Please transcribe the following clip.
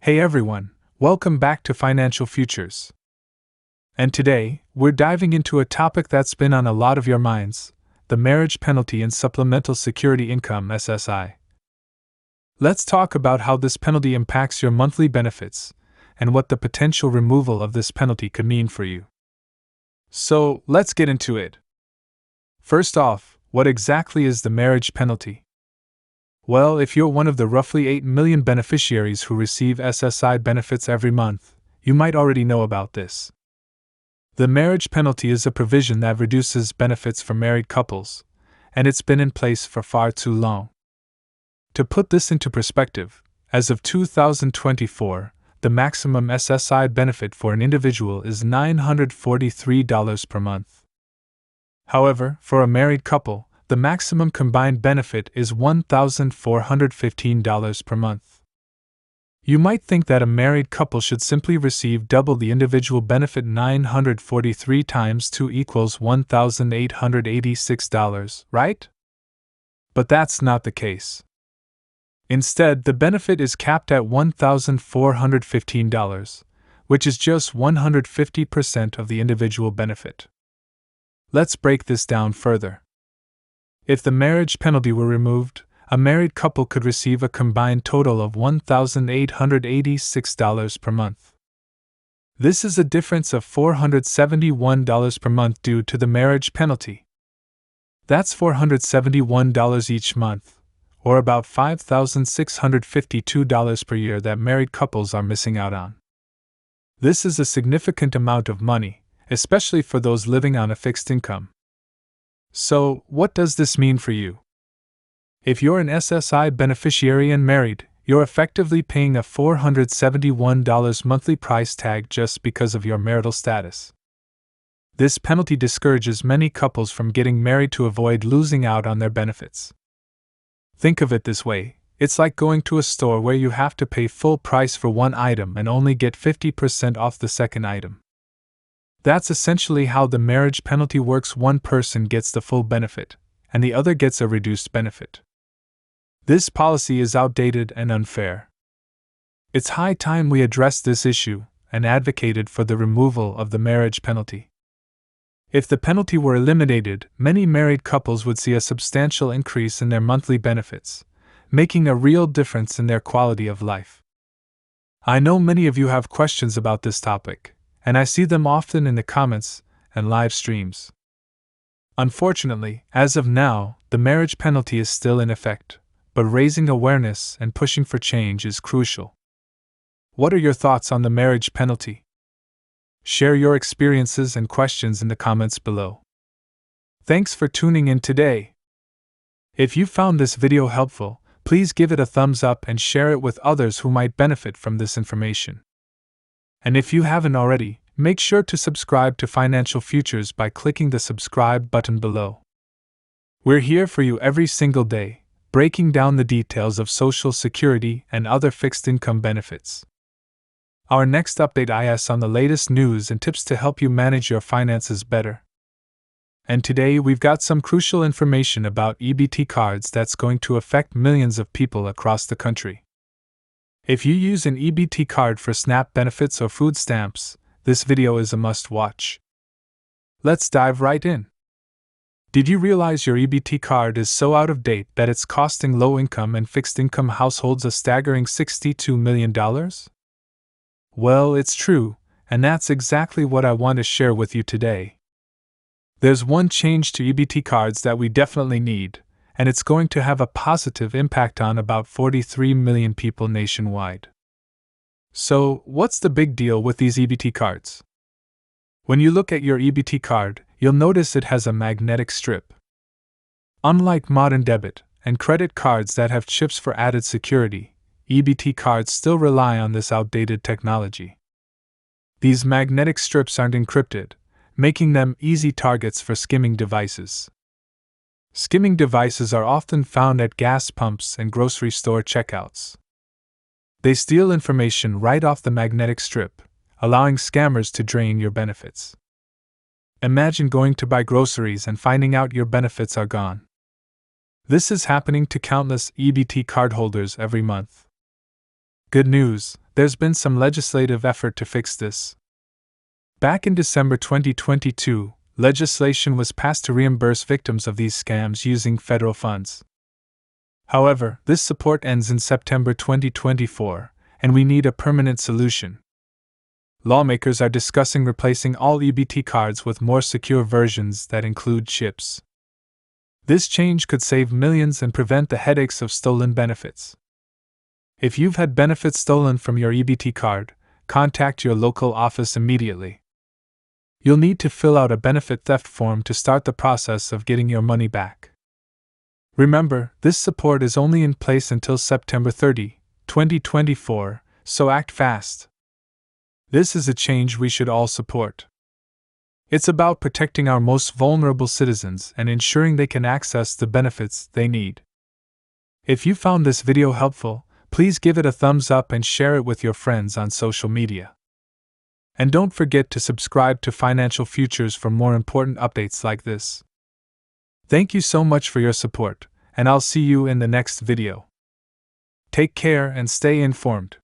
Hey everyone, welcome back to Financial Futures. And today, we're diving into a topic that's been on a lot of your minds: the marriage penalty and Supplemental Security Income (SSI). Let's talk about how this penalty impacts your monthly benefits and what the potential removal of this penalty could mean for you. So, let's get into it. First off, what exactly is the marriage penalty? Well, if you're one of the roughly 8 million beneficiaries who receive SSI benefits every month, you might already know about this. The marriage penalty is a provision that reduces benefits for married couples, and it's been in place for far too long. To put this into perspective, as of 2024, the maximum SSI benefit for an individual is $943 per month. However, for a married couple, the maximum combined benefit is $1,415 per month. You might think that a married couple should simply receive double the individual benefit. 943 times 2 equals $1,886, right? But that's not the case. Instead, the benefit is capped at $1,415, which is just 150% of the individual benefit. Let's break this down further. If the marriage penalty were removed, a married couple could receive a combined total of $1,886 per month. This is a difference of $471 per month due to the marriage penalty. That's $471 each month, or about $5,652 per year that married couples are missing out on. This is a significant amount of money, especially for those living on a fixed income. So, what does this mean for you? If you're an SSI beneficiary and married, you're effectively paying a $471 monthly price tag just because of your marital status. This penalty discourages many couples from getting married to avoid losing out on their benefits. Think of it this way: it's like going to a store where you have to pay full price for one item and only get 50% off the second item. That's essentially how the marriage penalty works. One person gets the full benefit, and the other gets a reduced benefit. This policy is outdated and unfair. It's high time we addressed this issue and advocated for the removal of the marriage penalty. If the penalty were eliminated, many married couples would see a substantial increase in their monthly benefits, making a real difference in their quality of life. I know many of you have questions about this topic, and I see them often in the comments and live streams. Unfortunately, as of now, the marriage penalty is still in effect, but raising awareness and pushing for change is crucial. What are your thoughts on the marriage penalty? Share your experiences and questions in the comments below. Thanks for tuning in today. If you found this video helpful, please give it a thumbs up and share it with others who might benefit from this information. And if you haven't already, make sure to subscribe to Financial Futures by clicking the subscribe button below. We're here for you every single day, breaking down the details of Social Security and other fixed income benefits. Our next update is on the latest news and tips to help you manage your finances better. And today we've got some crucial information about EBT cards that's going to affect millions of people across the country. If you use an EBT card for SNAP benefits or food stamps, this video is a must-watch. Let's dive right in. Did you realize your EBT card is so out of date that it's costing low-income and fixed-income households a staggering $62 million? Well, it's true, and that's exactly what I want to share with you today. There's one change to EBT cards that we definitely need, and it's going to have a positive impact on about 43 million people nationwide. So, what's the big deal with these EBT cards? When you look at your EBT card, you'll notice it has a magnetic strip. Unlike modern debit and credit cards that have chips for added security, EBT cards still rely on this outdated technology. These magnetic strips aren't encrypted, making them easy targets for skimming devices. Skimming devices are often found at gas pumps and grocery store checkouts. They steal information right off the magnetic strip, allowing scammers to drain your benefits. Imagine going to buy groceries and finding out your benefits are gone. This is happening to countless EBT cardholders every month. Good news, there's been some legislative effort to fix this. Back in December 2022, legislation was passed to reimburse victims of these scams using federal funds. However, this support ends in September 2024, and we need a permanent solution. Lawmakers are discussing replacing all EBT cards with more secure versions that include chips. This change could save millions and prevent the headaches of stolen benefits. If you've had benefits stolen from your EBT card, contact your local office immediately. You'll need to fill out a benefit theft form to start the process of getting your money back. Remember, this support is only in place until September 30, 2024, so act fast. This is a change we should all support. It's about protecting our most vulnerable citizens and ensuring they can access the benefits they need. If you found this video helpful, please give it a thumbs up and share it with your friends on social media. And don't forget to subscribe to Financial Futures for more important updates like this. Thank you so much for your support, and I'll see you in the next video. Take care and stay informed.